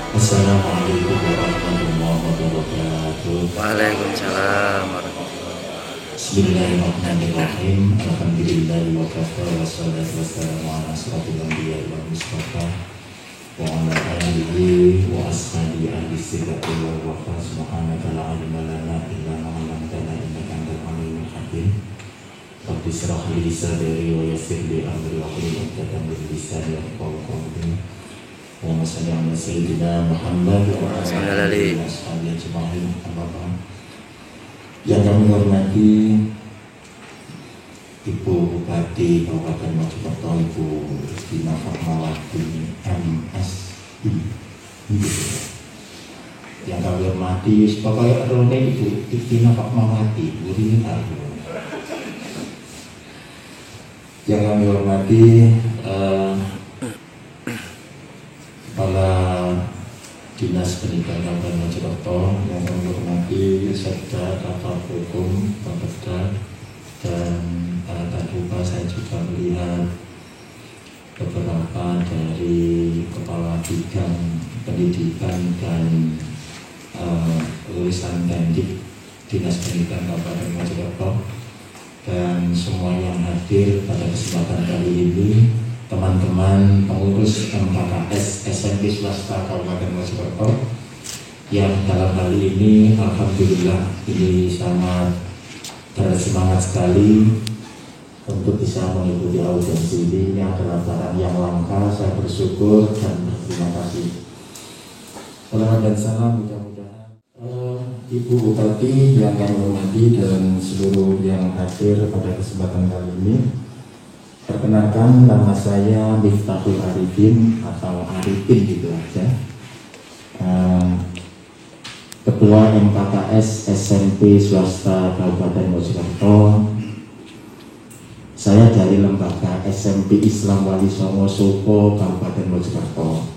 Assalamualaikum warahmatullahi wabarakatuh. Waalaikumsalam warahmatullahi wabarakatuh. Bismillahirrahmanirrahim. Alhamdulillahi wa kafa wa salatu wassalamu ala asyrafil anbiya'i wal mustafa wa ala alihi wa ashabihi ahli sidqi wal wafa. Subhanaka la ilma lana illa ma 'allamtana innaka antal alimul hakim. Rabbi shrah li sadri wa yassir li amri wa hlul 'uqdatam min lisani yafqahu qawli. Wa sallallahu ala sayyidina Muhammad wa ala alihi washabihi ajma'in. Yang kami hormati Ibu Bupati Kabupaten Mojokerto, Ibu Dina Fatmawati MSI. Yang kami hormati pokoknya rone Ibu Dina Fatmawati, Bu Dina. Yang kami hormati Kepala Dinas Pendidikan Kabupaten Mojokerto, yang kami hormati serta Kepala Hukum Bapeda, dan para tadupa. Saya juga melihat beberapa dari Kepala Bidang Pendidikan dan lulusan Pendik Dinas Pendidikan Kabupaten Mojokerto, dan semua yang hadir pada kesempatan kali ini, teman-teman pengurus MKKS SMP Swasta Kabupaten Mojokerto, yang dalam hal ini alhamdulillah ini sangat bersemangat sekali untuk bisa mengikuti audiensi ini. Ini adalah barang yang langka. Saya bersyukur dan berterima kasih. Salam dan salam mudah-mudahan Ibu Bupati yang kami hormati dan seluruh yang hadir pada kesempatan kali ini. Perkenalkan, nama saya Miftahul Arifin atau Arifin gitu aja, Ketua MKKS SMP Swasta Kabupaten Mojokerto. Saya dari lembaga SMP Islam Wali Songo Soko Kabupaten Mojokerto.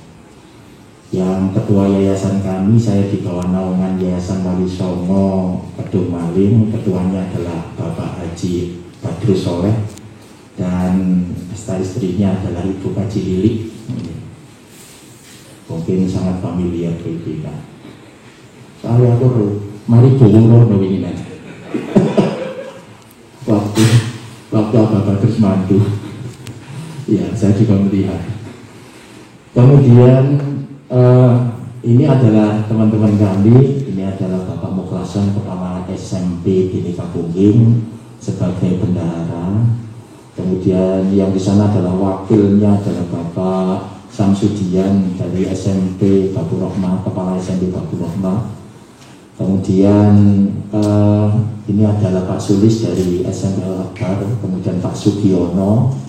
Yang ketua yayasan kami, saya di bawah naungan Yayasan Wali Songo Kedung Maling. Ketuanya adalah Bapak Haji Badrus Soleh, dan istrinya adalah Ibu Kaji Lilik. Mungkin sangat familiar bagi kita. Soalnya aku mari dulu loh ini nih. waktu Bapak terus mandu. Ya, saya juga melihat. Kemudian ini adalah teman-teman kami. Ini adalah Bapak Mukhlasan, Kepala SMP Dini Kabungging sebagai bendahara. Kemudian yang di sana adalah wakilnya adalah Bapak Samsudian dari SMP Babu Rohmah, Kepala SMP Babu Rohmah. Kemudian ini adalah Pak Sulis dari SMP Al-Akbar. Kemudian Pak Sugiono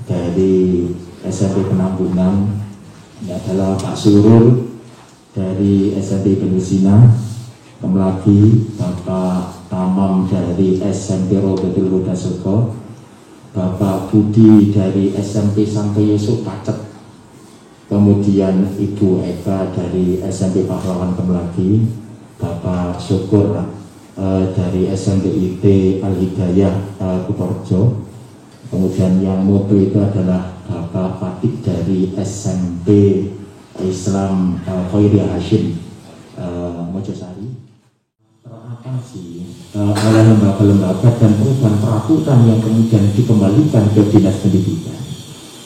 dari SMP Penambunan. Ini adalah Pak Surul dari SMP Benusina. Kemudian lagi Bapak Tamam dari SMP Robetul Huda Soko, Bapak Budi dari SMP Santo Yesus Pacet, kemudian Ibu Eka dari SMP Pahlawan Kemlaki, Bapak Syukur dari SMP IT Al-Hidayah Kuporjo, kemudian yang moto itu adalah Bapak Fatik dari SMP Islam Khairiyah Hashim Mojosari. Teratasi oleh lembaga-lembaga dan perubahan peraturan yang kemudian dikembalikan ke Dinas Pendidikan,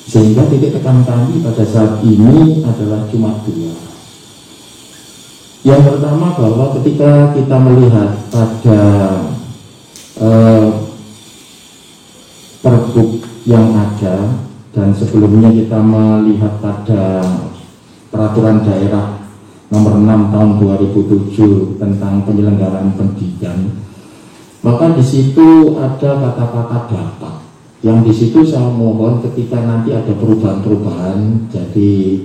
sehingga titik tekan kami pada saat ini adalah cuma dua. Yang pertama, bahwa ketika kita melihat pada Pergub yang ada, dan sebelumnya kita melihat pada peraturan daerah nomor 6 tahun 2007 tentang penyelenggaraan pendidikan, maka di situ ada kata-kata dapat. Yang di situ saya mohon ketika nanti ada perubahan-perubahan, jadi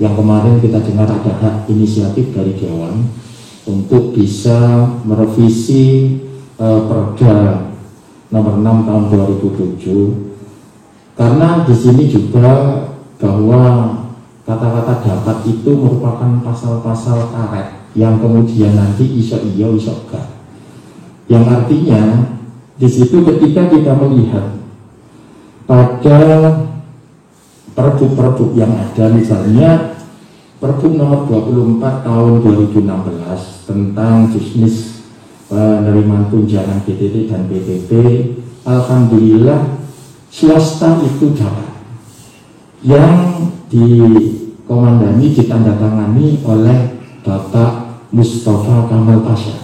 yang kemarin kita dengar ada hak inisiatif dari Dewan untuk bisa merevisi Perda nomor 6 tahun 2007, karena di sini juga bahwa kata-kata dapat itu merupakan pasal-pasal karet yang kemudian nanti iso iya iso gak, yang artinya di situ ketika kita melihat pada pergub-pergub yang ada, misalnya Pergub nomor 24 tahun 2016 tentang bisnis penerimaan tunjangan BTT dan PTT. Alhamdulillah swasta itu dapat, yang dikomandani ditandatangani oleh Bapak Mustafa Kamal Pasha.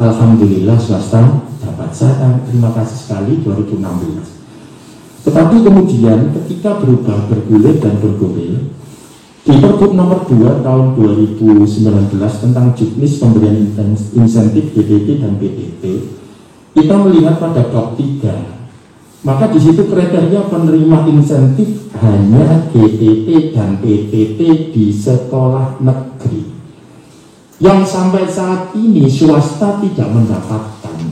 Alhamdulillah swasta dapat. Saya terima kasih sekali 2016. Tetapi kemudian ketika berubah bergulir dan bergulir di Pergub nomor 2 tahun 2019 tentang juknis pemberian insentif BTT dan PTT, kita melihat pada bab 3. Maka di situ kriteria penerima insentif hanya BTT dan PTT di sekolah negeri, yang sampai saat ini swasta tidak mendapatkan.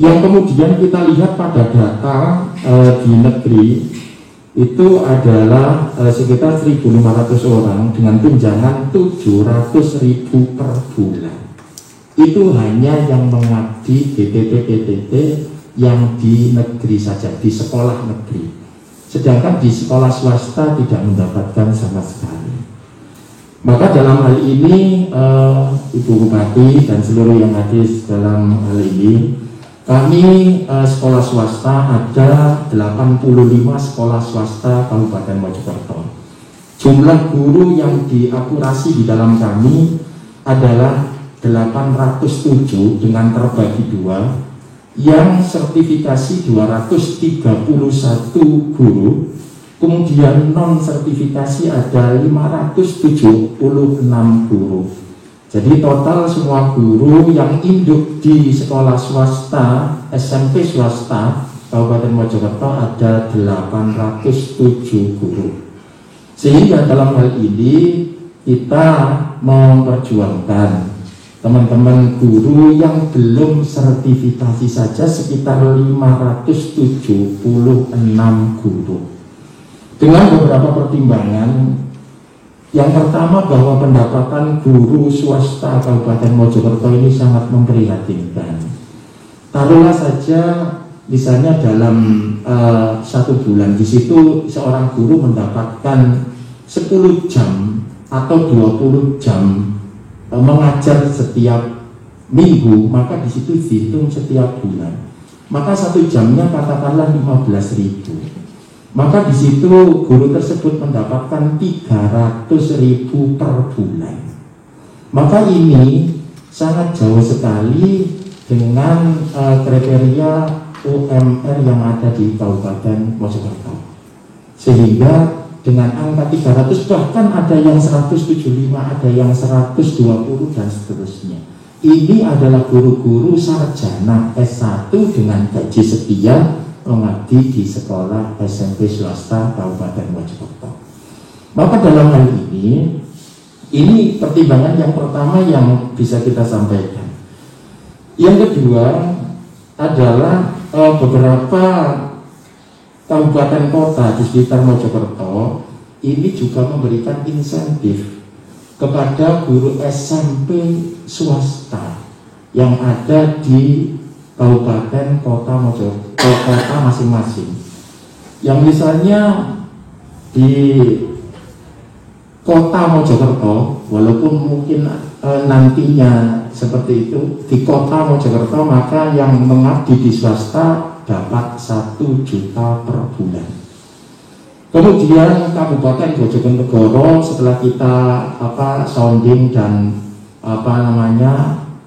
Yang kemudian kita lihat pada data di negeri itu adalah sekitar 1.500 orang dengan tunjangan 700.000 per bulan. Itu hanya yang mengabdi BTT-PTT yang di negeri saja, di sekolah negeri. Sedangkan di sekolah swasta tidak mendapatkan sama sekali. Maka dalam hal ini Ibu Bupati dan seluruh yang hadir dalam hal ini, kami sekolah swasta ada 85 sekolah swasta Kabupaten Mojokerto. Jumlah guru yang diakurasi di dalam kami adalah 807 dengan terbagi 2, yang sertifikasi 231 guru, kemudian non sertifikasi ada 576 guru. Jadi total semua guru yang induk di sekolah swasta, SMP swasta Kabupaten Mojokerto ada 807 guru. Sehingga dalam hal ini kita memperjuangkan teman-teman guru yang belum sertifikasi saja sekitar 576 guru. Dengan beberapa pertimbangan. Yang pertama, bahwa pendapatan guru swasta Kabupaten Mojokerto ini sangat memprihatinkan. Taruhlah saja misalnya dalam 1 bulan di situ seorang guru mendapatkan 10 jam atau 20 jam mengajar setiap minggu, maka di situ dihitung setiap bulan. Maka 1 jamnya katakanlah 15.000. Maka di situ guru tersebut mendapatkan 300.000 per bulan. Maka ini sangat jauh sekali dengan kriteria UMR yang ada di Kabupaten Mojokerto. Sehingga dengan angka 300, bahkan ada yang 175, ada yang 120 dan seterusnya. Ini adalah guru-guru sarjana S1 dengan gaji sekian mengabdi di sekolah SMP swasta Kabupaten Mojokerto. Maka dalam hal ini pertimbangan yang pertama yang bisa kita sampaikan. Yang kedua adalah beberapa kabupaten kota di sekitar Mojokerto ini juga memberikan insentif kepada guru SMP swasta yang ada di kabupaten kota Mojokerto, kota masing-masing. Yang misalnya di kota Mojokerto, walaupun mungkin nantinya seperti itu di kota Mojokerto, maka yang mengabdi di swasta dapat 1 juta per bulan. Kemudian Kabupaten Bojonegoro, setelah kita sounding dan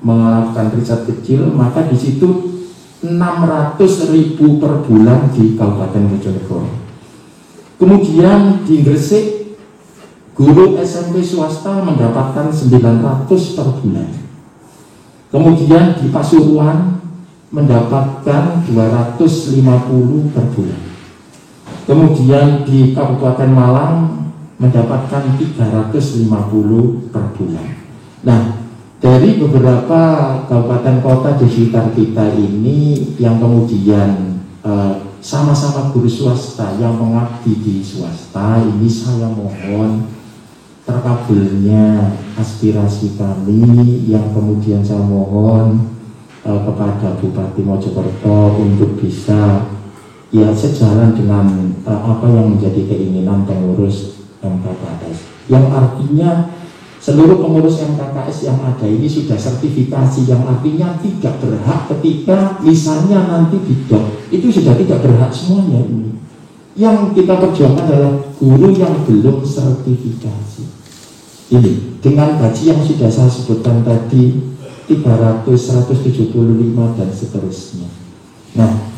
melakukan riset kecil, maka di situ 600.000 per bulan di Kabupaten Bojonegoro. Kemudian di Gresik, guru SMP swasta mendapatkan 900 per bulan. Kemudian di Pasuruan mendapatkan 250 per bulan. Kemudian di Kabupaten Malang mendapatkan 350 per bulan. Nah, dari beberapa kabupaten kota di sekitar kita ini yang kemudian sama-sama guru swasta yang mengabdi di swasta, ini saya mohon terkabulnya aspirasi kami, yang kemudian saya mohon kepada Bupati Mojokerto untuk bisa sejalan dengan apa yang menjadi keinginan pengurus MKKS. yang artinya seluruh pengurus MKKS yang ada ini sudah sertifikasi, yang artinya tidak berhak ketika misalnya nanti bidok itu sudah tidak berhak semuanya ini. Yang kita perjuangkan adalah guru yang belum sertifikasi. Ini dengan gaji yang sudah saya sebutkan tadi 300, 175 dan seterusnya. Nah,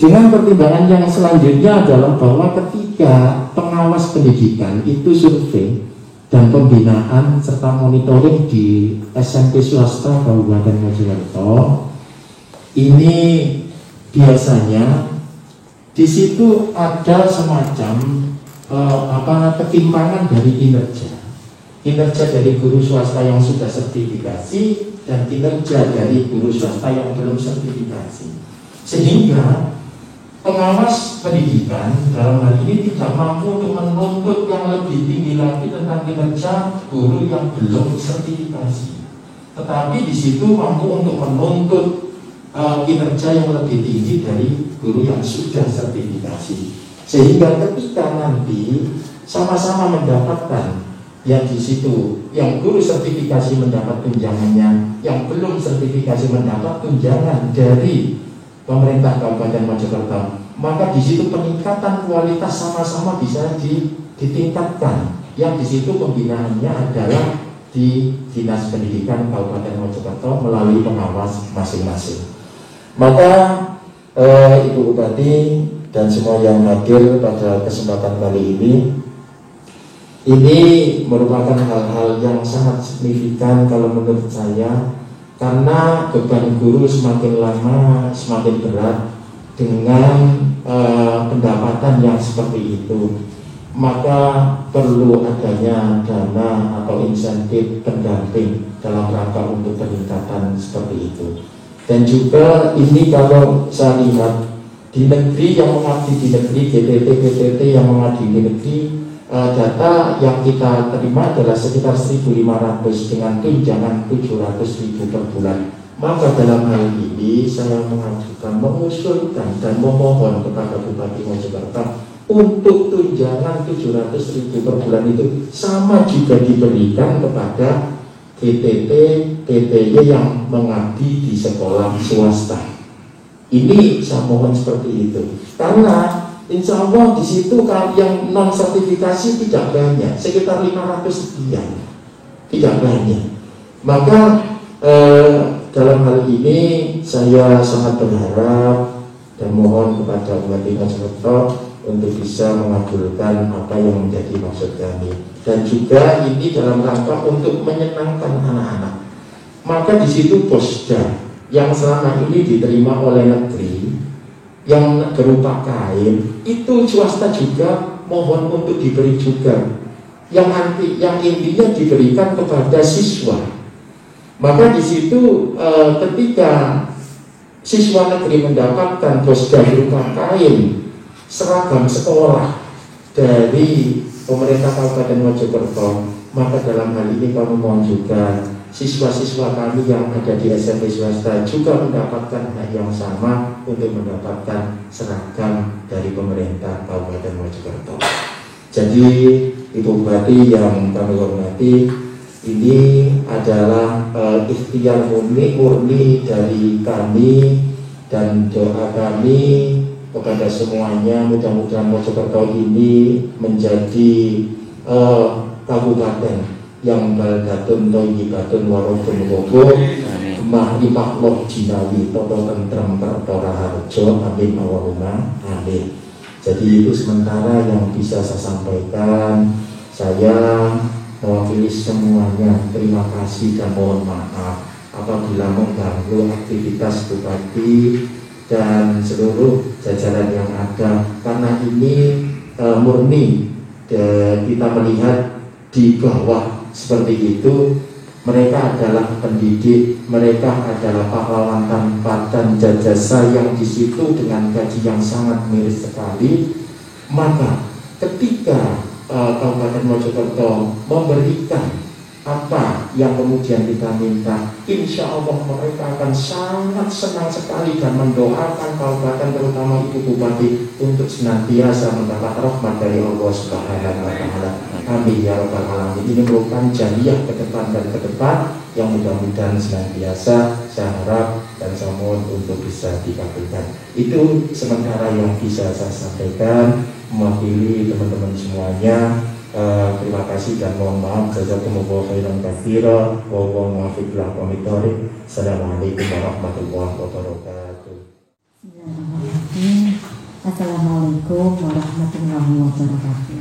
dengan pertimbangan yang selanjutnya adalah bahwa ketika pengawas pendidikan itu survei dan pembinaan serta monitoring di SMP swasta Kabupaten Mojokerto, ini biasanya di situ ada semacam ketimpangan dari kinerja dari guru swasta yang sudah sertifikasi dan kinerja dari guru swasta yang belum sertifikasi, sehingga pengawas pendidikan dalam hal ini tidak mampu untuk menuntut yang lebih tinggi lagi tentang kinerja guru yang belum sertifikasi, tetapi di situ mampu untuk menuntut kinerja yang lebih tinggi dari guru yang sudah sertifikasi, sehingga ketika nanti sama-sama mendapatkan yang di situ, yang guru sertifikasi mendapat tunjangannya, yang belum sertifikasi mendapat tunjangan dari pemerintah Kabupaten Mojokerto, maka di situ peningkatan kualitas sama-sama bisa ditingkatkan. Yang di situ pembinaannya adalah di Dinas Pendidikan Kabupaten Mojokerto melalui pengawas masing-masing. Maka Ibu Bupati dan semua yang hadir pada kesempatan kali ini merupakan hal-hal yang sangat signifikan kalau menurut saya, karena beban guru semakin lama semakin berat dengan pendapatan yang seperti itu, maka perlu adanya dana atau insentif pendamping dalam rangka untuk peningkatan seperti itu. Dan juga ini kalau saya lihat di negeri yang mengabdi di negeri, GTT yang mengabdi di negeri, data yang kita terima adalah sekitar 1.500 dengan tunjangan 700.000 per bulan. Maka dalam hal ini saya mengusulkan dan memohon kepada Bupati Mojokerto untuk tunjangan 700.000 per bulan itu sama juga diberikan kepada GTT, PTY yang mengabdi di sekolah swasta. Ini saya mohon seperti itu, karena insya Allah di situ yang non sertifikasi tidak banyak, sekitar 500 sekian, tidak banyak. Maka dalam hal ini saya sangat berharap dan mohon kepada Bupati Mojokerto untuk bisa mengabulkan apa yang menjadi maksud kami, dan juga ini dalam rangka untuk menyenangkan anak-anak. Maka di situ posda yang selama ini diterima oleh negeri yang berupa kain itu swasta juga mohon untuk diberi juga, yang intinya diberikan kepada siswa. Maka di situ ketika siswa negeri mendapatkan posda berupa kain seragam sekolah dari pemerintah Kabupaten Mojokerto, maka dalam hal ini kami mohon juga siswa-siswa kami yang ada di SMP swasta juga mendapatkan hak yang sama untuk mendapatkan seragam dari pemerintah Kabupaten Mojokerto. Jadi Ibu Bupati yang kami hormati, ini adalah ikhtiar murni dari kami, dan doa kami kepada semuanya, mudah-mudahan Mojokerto ini menjadi kabupaten yang baldatun thayyibatun warobun ghafur, mahrifah loh jinawi toto tentrem pertora harjo, amin Allahumma amin. Jadi itu sementara yang bisa saya sampaikan. Saya mewakili semuanya, terima kasih dan mohon maaf apabila mengganggu aktivitas Bupati dan seluruh jajaran yang ada, karena ini murni kita melihat di bawah seperti itu. Mereka adalah pendidik, mereka adalah pahlawan tanpa dan jasa yang di situ dengan gaji yang sangat miris sekali. Maka ketika Kabupaten Mojokerto memberikan apa yang kemudian kita minta, insya Allah mereka akan sangat senang sekali dan mendoakan kabupaten terutama Ibu Bupati untuk senantiasa mendapat rahmat dari Allah Subhanahu wa Ta'ala. Amin ya Rabbal Alamin. Ini merupakan jariah ke depan dan ke depan yang mudah-mudahan senantiasa saya harap dan saya mohon untuk bisa dikabulkan. Itu sementara yang bisa saya sampaikan mewakili teman-teman semuanya. Terima kasih dan mohon maaf. Jazakumullahu khairan katsira wa huwa muwaffiq ila aqwamit thoriq. Assalamualaikum warahmatullahi wabarakatuh. Bismillahirrahmanirrahim. Assalamualaikum warahmatullahi wabarakatuh.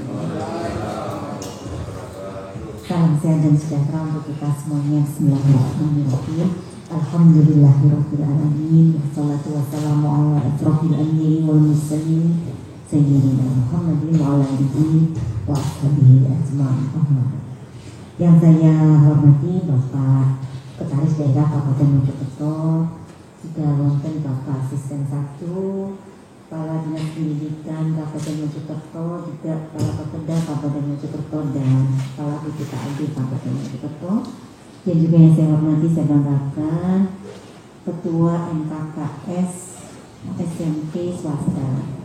Salam sehat dan sejahtera untuk kita semuanya. Bismillahirrahmanirrahim. Alhamdulillahirabbil alamin. Wassalatu wassalamu ala asrofil anbiya'i wal mursalin Sayyidina Muhammadin wa ala alihi wa ashabihi ajma'in. Yang saya hormati Bapak Sekretaris Daerah Kabupaten Mojokerto, juga wonten Bapak Asisten 1, Kepala Dinas Pendidikan Kabupaten Mojokerto, juga Kepala Bapeda Kabupaten Mojokerto dan Kepala BPKAD Kabupaten Mojokerto. Dan juga yang saya hormati, saya banggakan Ketua MKKS SMP swasta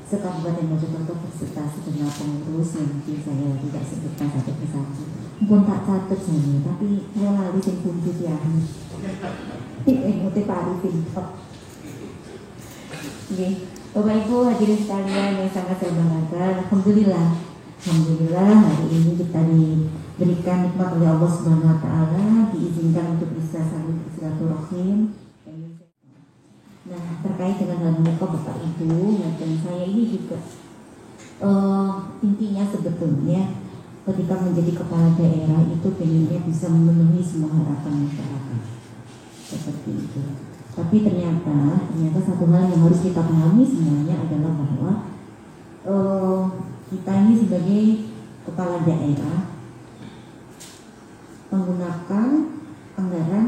se-Kabupaten Mojokerto beserta segenap pengurus yang mungkin saya tidak sebutkan satu persatu. Pun tak catat saya, tapi saya lali yang kunci ya. Motif Arifin. Oke, Bapak Ibu hadirin sekalian yang sangat saya banggakan, Alhamdulillah hari ini kita diberikan nikmat oleh Allah Subhanahu Wa Taala, diizinkan untuk bisa saling bersilaturahim. Nah, terkait dengan hal ini Bapak Ibu, dan saya ini juga intinya sebetulnya ketika menjadi kepala daerah itu pengennya bisa memenuhi semua harapan masyarakat seperti itu. Tapi ternyata satu hal yang harus kita pahami semuanya adalah bahwa kita ini sebagai kepala daerah menggunakan anggaran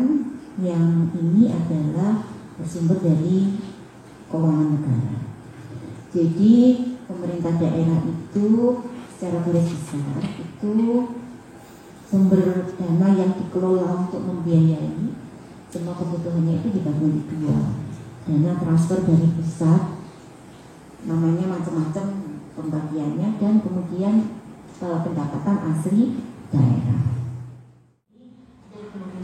yang ini adalah bersumber dari keuangan negara. Jadi pemerintah daerah itu secara garis besar itu sumber dana yang dikelola untuk membiayai semua kebutuhannya itu dibagi dua. Dana transfer dari pusat, namanya macam-macam pembagiannya, dan kemudian pendapatan asli daerah.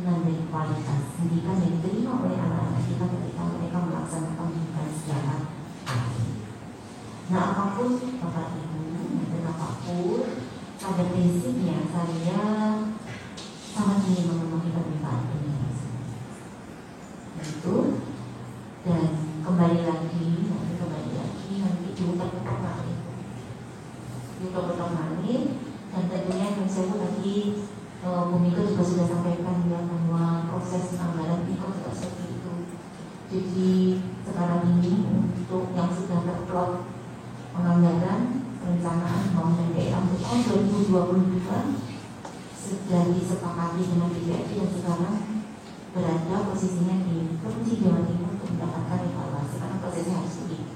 Dari kualitas pendidikan yang diterima oleh anak-anak kita ketika mereka melaksanakan pendidikan secara baik. Nah, apapun Bapak Ibu dan apapun, pada prinsipnya saya sangat ingin memenuhi permintaan ini. Itu dan kembali lagi nanti diutak-utak lagi, dan tentunya yang saya tadi Bumiko juga sudah sampaikan ya bahwa proses anggaran itu tidak seperti itu. Jadi sekarang ini untuk yang sudah terplot penganggaran perencanaan pembangunan daerah untuk tahun 2022 sudah disepakati dengan DPRD dan sekarang berada posisinya di Provinsi Jawa Timur untuk mendapatkan evaluasi karena prosesnya harus begitu.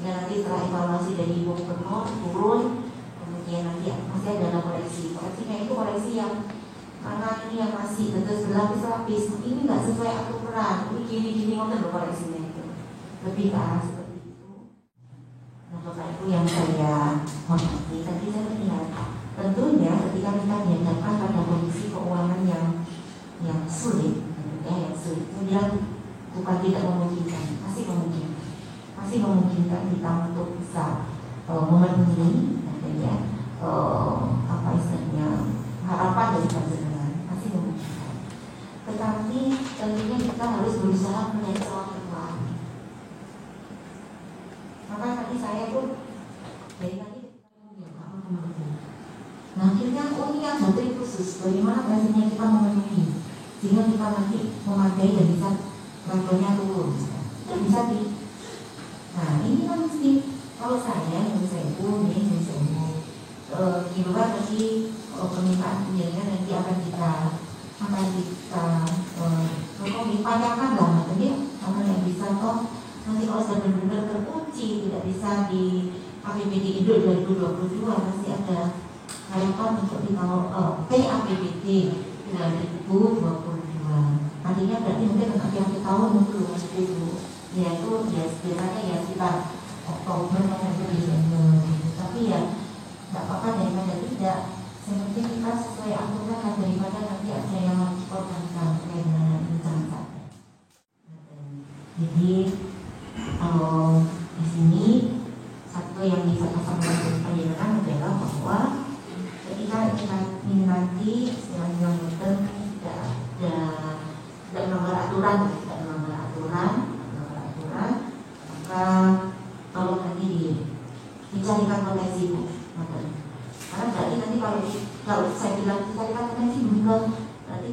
Dan nanti setelah evaluasi dari Ibu Gubernur turun, kemudian nanti masih ada koreksi. Koreksinya itu koreksi yang karena ini yang masih terus berlapis-lapis, ini nggak sesuai aturan, ini gini-gini ngoten koreksinya itu lebih ke arah seperti itu. Nah, Bapak Ibu yang saya hormati, tadi saya melihat tentunya ketika kita dihadapkan pada kondisi keuangan yang sulit, yang sulit, kemudian bukan tidak memungkinkan, masih memungkinkan kita untuk bisa memenuhi apa istilahnya harapan dari panjenengan, masih memungkinkan. Tetapi tentunya kita harus berusaha melihat celah peluang. Maka tadi saya pun dari tadi nah akhirnya ini yang materi khusus bagaimana biasanya kita memenuhi sehingga kita nanti memadai dan bisa levelnya turun itu bisa di. Nah ini kan mesti kalau saya di luar tadi permintaan penjaringan nanti akan kita dipanjangkan lah nanti apa yang bisa nanti kalau sudah benar-benar terkunci tidak bisa di APBD Induk 2022 masih ada harapan untuk di tahun PAPBD 2022. Nantinya berarti mungkin untuk akhir tahun itu yaitu ya sekiranya ya sekitar Oktober November Desember gitu. Tapi ya nggak apa-apa daripada tidak. Yang penting kita sesuai aturan lah daripada nanti ada yang dikorbankan dengan insan. Jadi kalau di sini satu yang bisa saya sampaikan adalah bahwa ketika ini nanti istilahnya tidak melanggar aturan, maka kalau nanti dicarikan potensi, karena berarti nanti kalau saya bilang dicarikan potensi belum, berarti